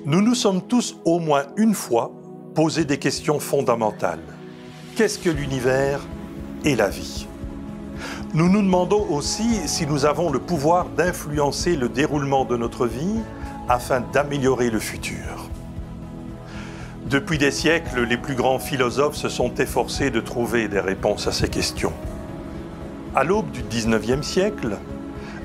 Nous nous sommes tous au moins une fois posé des questions fondamentales. Qu'est-ce que l'univers et la vie? Nous nous demandons aussi si nous avons le pouvoir d'influencer le déroulement de notre vie afin d'améliorer le futur. Depuis des siècles, les plus grands philosophes se sont efforcés de trouver des réponses à ces questions. À l'aube du XIXe siècle,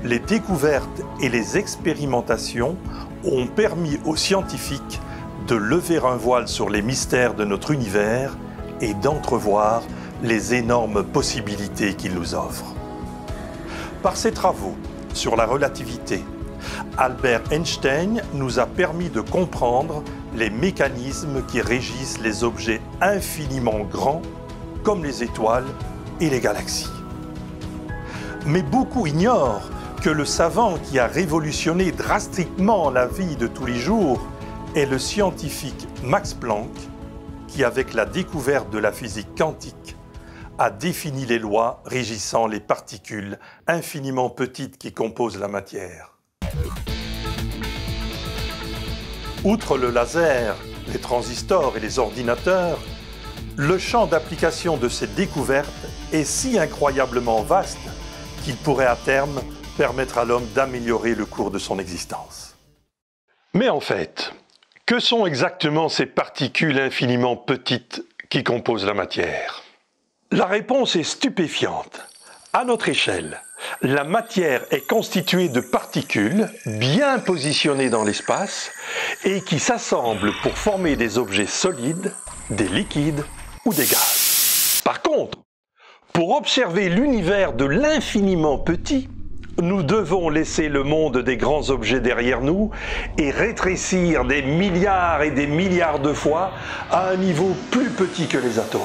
les découvertes et les expérimentations ont permis aux scientifiques de lever un voile sur les mystères de notre univers et d'entrevoir les énormes possibilités qu'il nous offre. Par ses travaux sur la relativité, Albert Einstein nous a permis de comprendre les mécanismes qui régissent les objets infiniment grands comme les étoiles et les galaxies. Mais beaucoup ignorent que le savant qui a révolutionné drastiquement la vie de tous les jours est le scientifique Max Planck, qui, avec la découverte de la physique quantique, a défini les lois régissant les particules infiniment petites qui composent la matière. Outre le laser, les transistors et les ordinateurs, le champ d'application de ces découvertes est si incroyablement vaste qu'il pourrait à terme permettre à l'homme d'améliorer le cours de son existence. Mais en fait, que sont exactement ces particules infiniment petites qui composent la matière? La réponse est stupéfiante. À notre échelle, la matière est constituée de particules bien positionnées dans l'espace et qui s'assemblent pour former des objets solides, des liquides ou des gaz. Par contre, pour observer l'univers de l'infiniment petit, nous devons laisser le monde des grands objets derrière nous et rétrécir des milliards et des milliards de fois à un niveau plus petit que les atomes.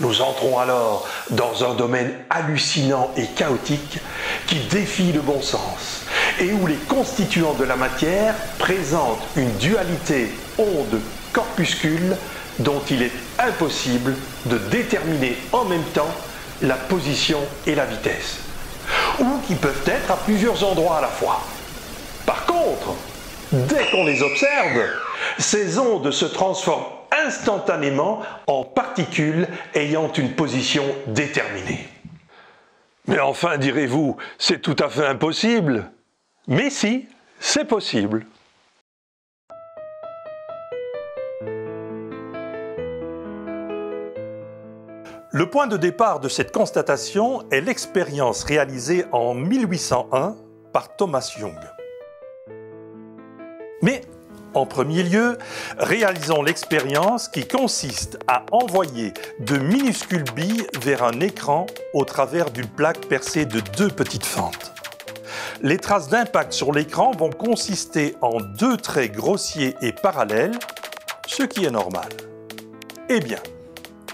Nous entrons alors dans un domaine hallucinant et chaotique qui défie le bon sens et où les constituants de la matière présentent une dualité onde-corpuscule dont il est impossible de déterminer en même temps la position et la vitesse, ou qui peuvent être à plusieurs endroits à la fois. Par contre, dès qu'on les observe, ces ondes se transforment instantanément en particules ayant une position déterminée. Mais enfin, direz-vous, c'est tout à fait impossible. Mais si, c'est possible. Le point de départ de cette constatation est l'expérience réalisée en 1801 par Thomas Young. Mais, en premier lieu, réalisons l'expérience qui consiste à envoyer de minuscules billes vers un écran au travers d'une plaque percée de deux petites fentes. Les traces d'impact sur l'écran vont consister en deux traits grossiers et parallèles, ce qui est normal. Eh bien,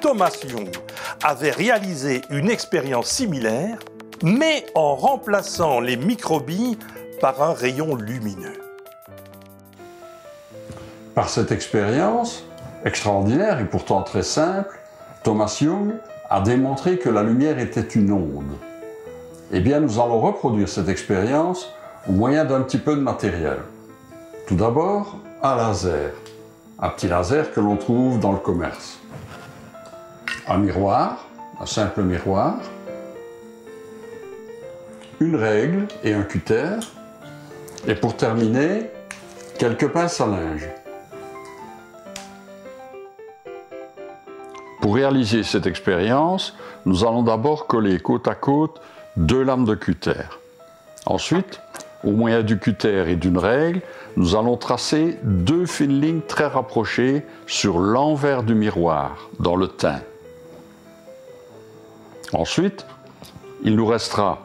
Thomas Young avait réalisé une expérience similaire, mais en remplaçant les microbilles par un rayon lumineux. Par cette expérience, extraordinaire et pourtant très simple, Thomas Young a démontré que la lumière était une onde. Eh bien, nous allons reproduire cette expérience au moyen d'un petit peu de matériel. Tout d'abord, un laser. Un petit laser que l'on trouve dans le commerce. Un miroir, un simple miroir. Une règle et un cutter. Et pour terminer, quelques pinces à linge. Pour réaliser cette expérience, nous allons d'abord coller côte à côte deux lames de cutter. Ensuite, au moyen du cutter et d'une règle, nous allons tracer deux fines lignes très rapprochées sur l'envers du miroir, dans le tain. Ensuite, il nous restera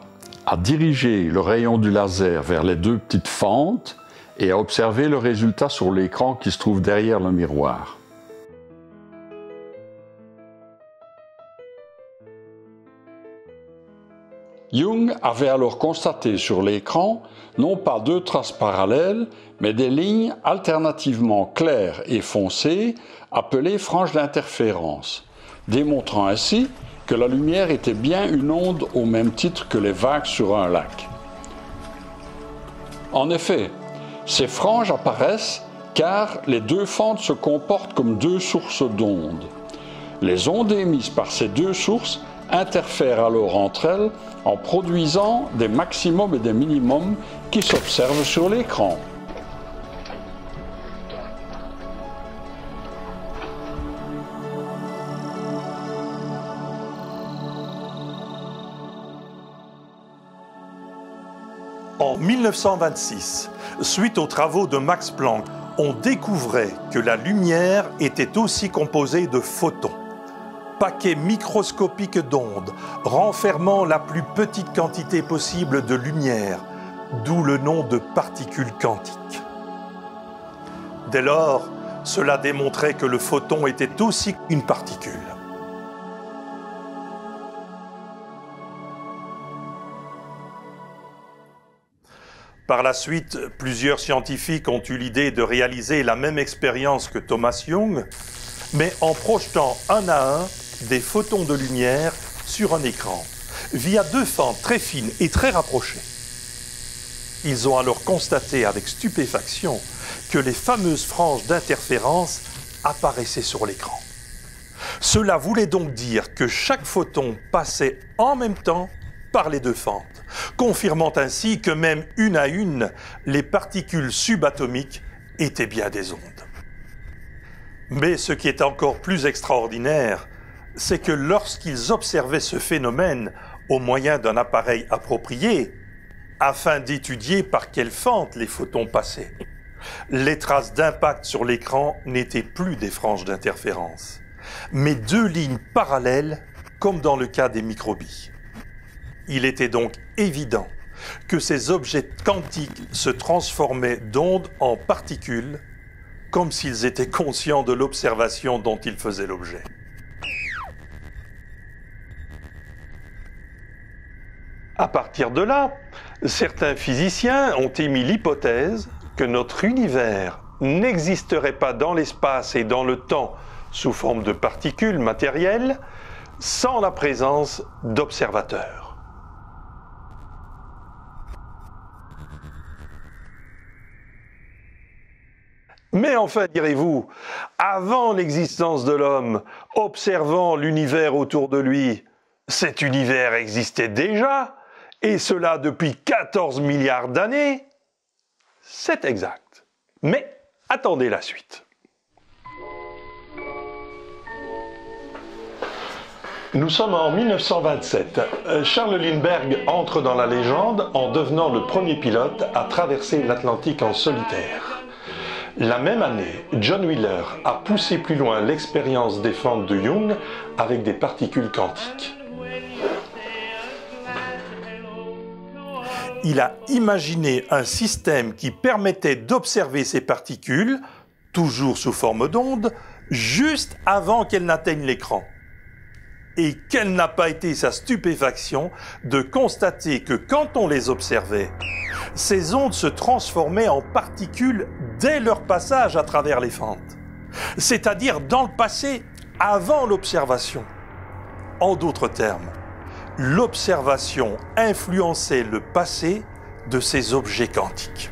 à diriger le rayon du laser vers les deux petites fentes et à observer le résultat sur l'écran qui se trouve derrière le miroir. Young avait alors constaté sur l'écran non pas deux traces parallèles, mais des lignes alternativement claires et foncées appelées franges d'interférence, démontrant ainsi que la lumière était bien une onde au même titre que les vagues sur un lac. En effet, ces franges apparaissent car les deux fentes se comportent comme deux sources d'ondes. Les ondes émises par ces deux sources interfèrent alors entre elles en produisant des maximums et des minimums qui s'observent sur l'écran. En 1926, suite aux travaux de Max Planck, on découvrait que la lumière était aussi composée de photons, paquets microscopiques d'ondes renfermant la plus petite quantité possible de lumière, d'où le nom de particules quantiques. Dès lors, cela démontrait que le photon était aussi une particule. Par la suite, plusieurs scientifiques ont eu l'idée de réaliser la même expérience que Thomas Young, mais en projetant un à un des photons de lumière sur un écran, via deux fentes très fines et très rapprochées. Ils ont alors constaté avec stupéfaction que les fameuses franges d'interférence apparaissaient sur l'écran. Cela voulait donc dire que chaque photon passait en même temps par les deux fentes, confirmant ainsi que même une à une, les particules subatomiques étaient bien des ondes. Mais ce qui est encore plus extraordinaire, c'est que lorsqu'ils observaient ce phénomène au moyen d'un appareil approprié, afin d'étudier par quelle fente les photons passaient, les traces d'impact sur l'écran n'étaient plus des franges d'interférence, mais deux lignes parallèles comme dans le cas des microbilles. Il était donc évident que ces objets quantiques se transformaient d'ondes en particules, comme s'ils étaient conscients de l'observation dont ils faisaient l'objet. À partir de là, certains physiciens ont émis l'hypothèse que notre univers n'existerait pas dans l'espace et dans le temps sous forme de particules matérielles sans la présence d'observateurs. Mais enfin, direz-vous, avant l'existence de l'homme, observant l'univers autour de lui, cet univers existait déjà, et cela depuis 14 milliards d'années? C'est exact. Mais attendez la suite. Nous sommes en 1927. Charles Lindbergh entre dans la légende en devenant le premier pilote à traverser l'Atlantique en solitaire. La même année, John Wheeler a poussé plus loin l'expérience des fentes de Young avec des particules quantiques. Il a imaginé un système qui permettait d'observer ces particules, toujours sous forme d'ondes, juste avant qu'elles n'atteignent l'écran. Et quelle n'a pas été sa stupéfaction de constater que quand on les observait, ces ondes se transformaient en particules dès leur passage à travers les fentes, c'est-à-dire dans le passé, avant l'observation. En d'autres termes, l'observation influençait le passé de ces objets quantiques.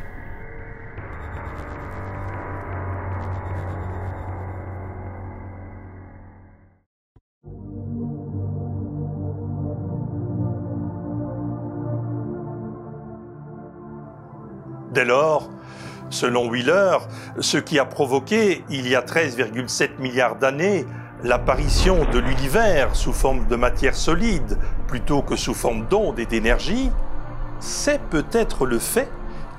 Dès lors, selon Wheeler, ce qui a provoqué, il y a 13,7 milliards d'années, l'apparition de l'univers sous forme de matière solide plutôt que sous forme d'ondes et d'énergie, c'est peut-être le fait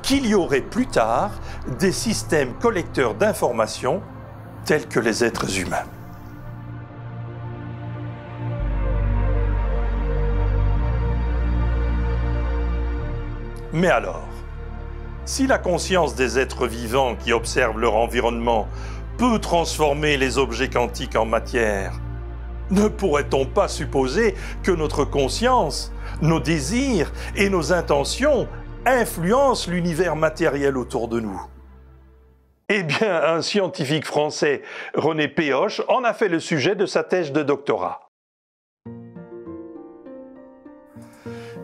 qu'il y aurait plus tard des systèmes collecteurs d'informations tels que les êtres humains. Mais alors, si la conscience des êtres vivants qui observent leur environnement peut transformer les objets quantiques en matière, ne pourrait-on pas supposer que notre conscience, nos désirs et nos intentions influencent l'univers matériel autour de nous? Eh bien, un scientifique français, René Péoche, en a fait le sujet de sa thèse de doctorat.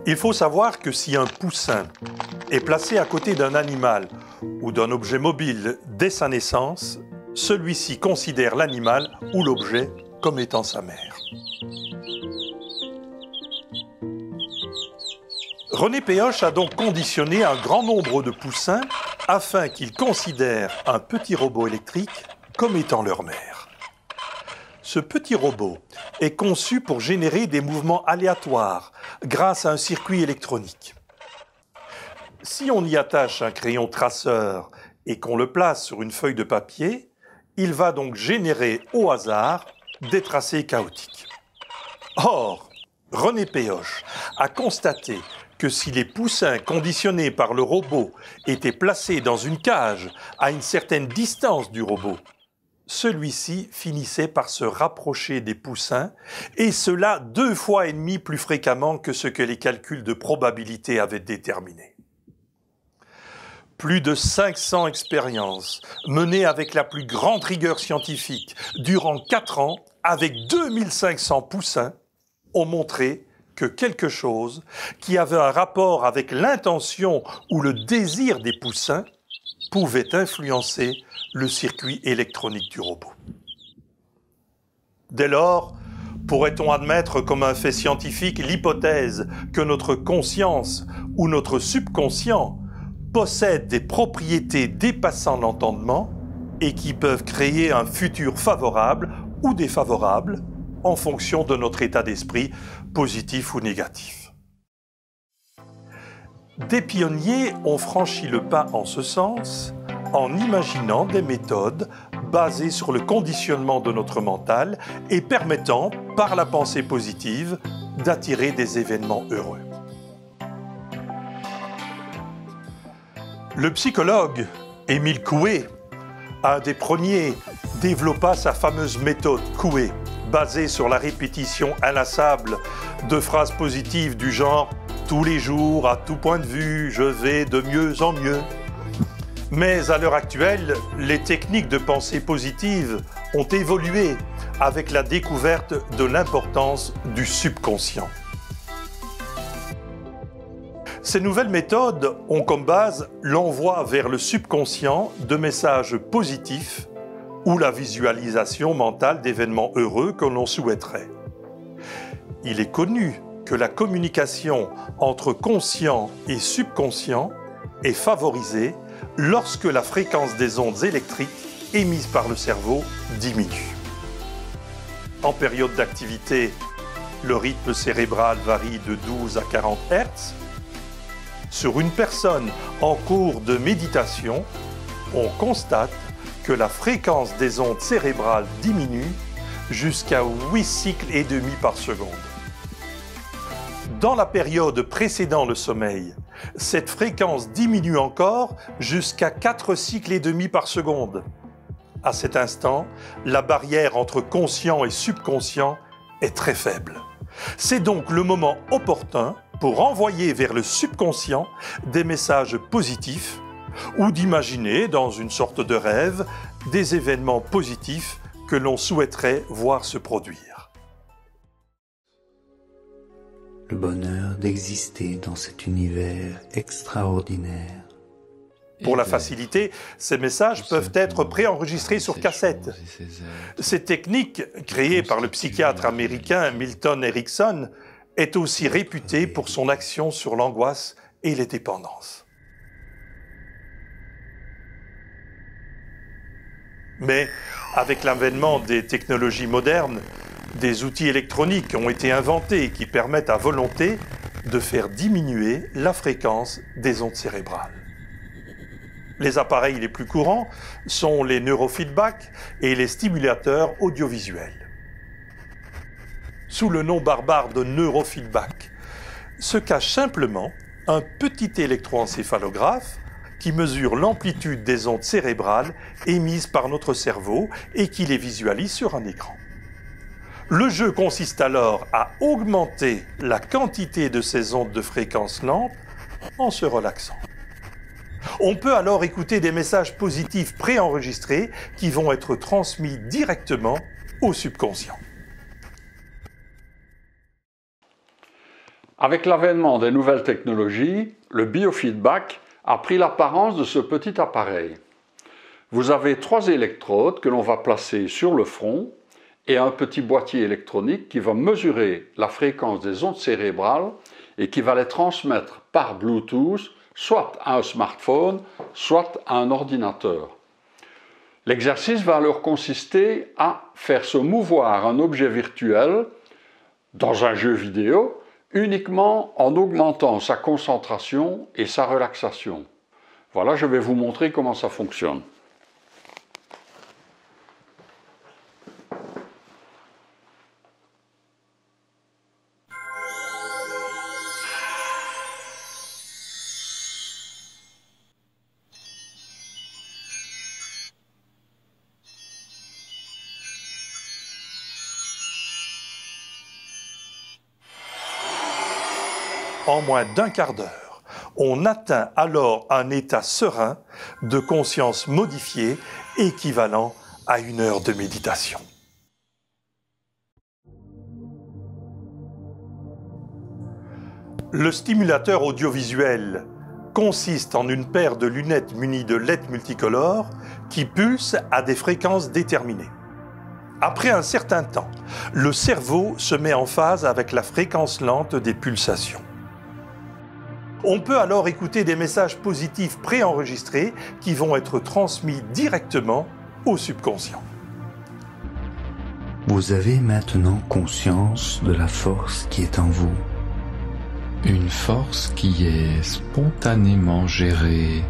Il faut savoir que si un poussin est placé à côté d'un animal ou d'un objet mobile dès sa naissance, celui-ci considère l'animal ou l'objet comme étant sa mère. René Péhoch a donc conditionné un grand nombre de poussins afin qu'ils considèrent un petit robot électrique comme étant leur mère. Ce petit robot est conçu pour générer des mouvements aléatoires grâce à un circuit électronique. Si on y attache un crayon traceur et qu'on le place sur une feuille de papier, il va donc générer au hasard des tracés chaotiques. Or, René Péhoch a constaté que si les poussins conditionnés par le robot étaient placés dans une cage à une certaine distance du robot, celui-ci finissait par se rapprocher des poussins, et cela 2,5 fois plus fréquemment que ce que les calculs de probabilité avaient déterminé. Plus de 500 expériences menées avec la plus grande rigueur scientifique durant 4 ans avec 2500 poussins ont montré que quelque chose qui avait un rapport avec l'intention ou le désir des poussins pouvait influencer le circuit électronique du robot. Dès lors, pourrait-on admettre comme un fait scientifique l'hypothèse que notre conscience ou notre subconscient possède des propriétés dépassant l'entendement et qui peuvent créer un futur favorable ou défavorable en fonction de notre état d'esprit, positif ou négatif. Des pionniers ont franchi le pas en ce sens en imaginant des méthodes basées sur le conditionnement de notre mental et permettant, par la pensée positive, d'attirer des événements heureux. Le psychologue Émile Coué, un des premiers, développa sa fameuse méthode Coué, basée sur la répétition inlassable de phrases positives du genre « tous les jours, à tout point de vue, je vais de mieux en mieux ». Mais à l'heure actuelle, les techniques de pensée positive ont évolué avec la découverte de l'importance du subconscient. Ces nouvelles méthodes ont comme base l'envoi vers le subconscient de messages positifs ou la visualisation mentale d'événements heureux que l'on souhaiterait. Il est connu que la communication entre conscient et subconscient est favorisée lorsque la fréquence des ondes électriques émises par le cerveau diminue. En période d'activité, le rythme cérébral varie de 12 à 40 Hz. Sur une personne en cours de méditation, on constate que la fréquence des ondes cérébrales diminue jusqu'à 8 cycles et demi par seconde. Dans la période précédant le sommeil, cette fréquence diminue encore jusqu'à 4 cycles et demi par seconde. À cet instant, la barrière entre conscient et subconscient est très faible. C'est donc le moment opportun pour envoyer vers le subconscient des messages positifs ou d'imaginer, dans une sorte de rêve, des événements positifs que l'on souhaiterait voir se produire. Le bonheur d'exister dans cet univers extraordinaire. Pour la facilité, ces messages peuvent être préenregistrés sur cassette. Cette technique, créée par le psychiatre américain Milton Erickson, est aussi réputée pour son action sur l'angoisse et les dépendances. Mais avec l'avènement des technologies modernes, des outils électroniques ont été inventés qui permettent à volonté de faire diminuer la fréquence des ondes cérébrales. Les appareils les plus courants sont les neurofeedback et les stimulateurs audiovisuels. Sous le nom barbare de neurofeedback, se cache simplement un petit électroencéphalographe qui mesure l'amplitude des ondes cérébrales émises par notre cerveau et qui les visualise sur un écran. Le jeu consiste alors à augmenter la quantité de ces ondes de fréquence lente en se relaxant. On peut alors écouter des messages positifs préenregistrés qui vont être transmis directement au subconscient. Avec l'avènement des nouvelles technologies, le biofeedback a pris l'apparence de ce petit appareil. Vous avez 3 électrodes que l'on va placer sur le front et un petit boîtier électronique qui va mesurer la fréquence des ondes cérébrales et qui va les transmettre par Bluetooth, soit à un smartphone, soit à un ordinateur. L'exercice va alors consister à faire se mouvoir un objet virtuel dans un jeu vidéo uniquement en augmentant sa concentration et sa relaxation. Voilà, je vais vous montrer comment ça fonctionne. En moins d'un quart d'heure, on atteint alors un état serein de conscience modifiée équivalent à 1 heure de méditation. Le stimulateur audiovisuel consiste en une paire de lunettes munies de LED multicolores qui pulsent à des fréquences déterminées. Après un certain temps, le cerveau se met en phase avec la fréquence lente des pulsations. On peut alors écouter des messages positifs préenregistrés qui vont être transmis directement au subconscient. Vous avez maintenant conscience de la force qui est en vous. Une force qui est spontanément gérée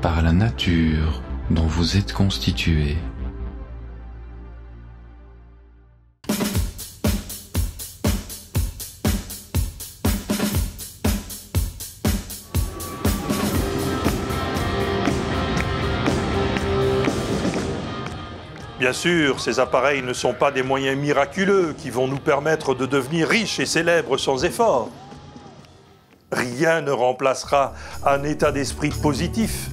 par la nature dont vous êtes constitué. Bien sûr, ces appareils ne sont pas des moyens miraculeux qui vont nous permettre de devenir riches et célèbres sans effort. Rien ne remplacera un état d'esprit positif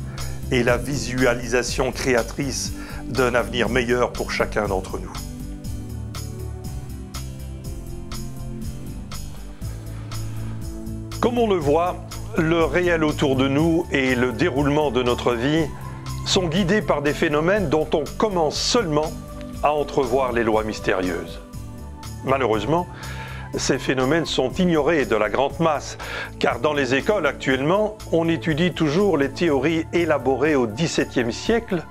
et la visualisation créatrice d'un avenir meilleur pour chacun d'entre nous. Comme on le voit, le réel autour de nous et le déroulement de notre vie sont guidés par des phénomènes dont on commence seulement à entrevoir les lois mystérieuses. Malheureusement, ces phénomènes sont ignorés de la grande masse, car dans les écoles actuellement, on étudie toujours les théories élaborées au XVIIe siècle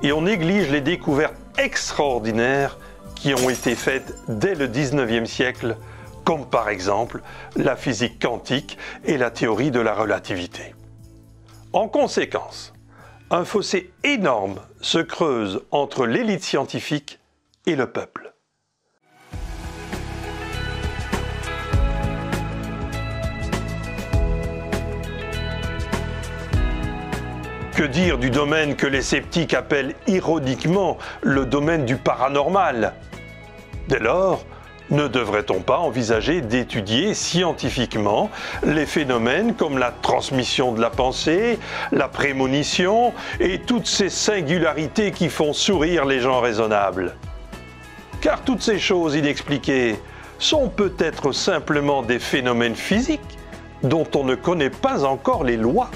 et on néglige les découvertes extraordinaires qui ont été faites dès le XIXe siècle, comme par exemple la physique quantique et la théorie de la relativité. En conséquence, un fossé énorme se creuse entre l'élite scientifique et le peuple. Que dire du domaine que les sceptiques appellent ironiquement le domaine du paranormal? Dès lors, ne devrait-on pas envisager d'étudier scientifiquement les phénomènes comme la transmission de la pensée, la prémonition et toutes ces singularités qui font sourire les gens raisonnables? Car toutes ces choses inexpliquées sont peut-être simplement des phénomènes physiques dont on ne connaît pas encore les lois.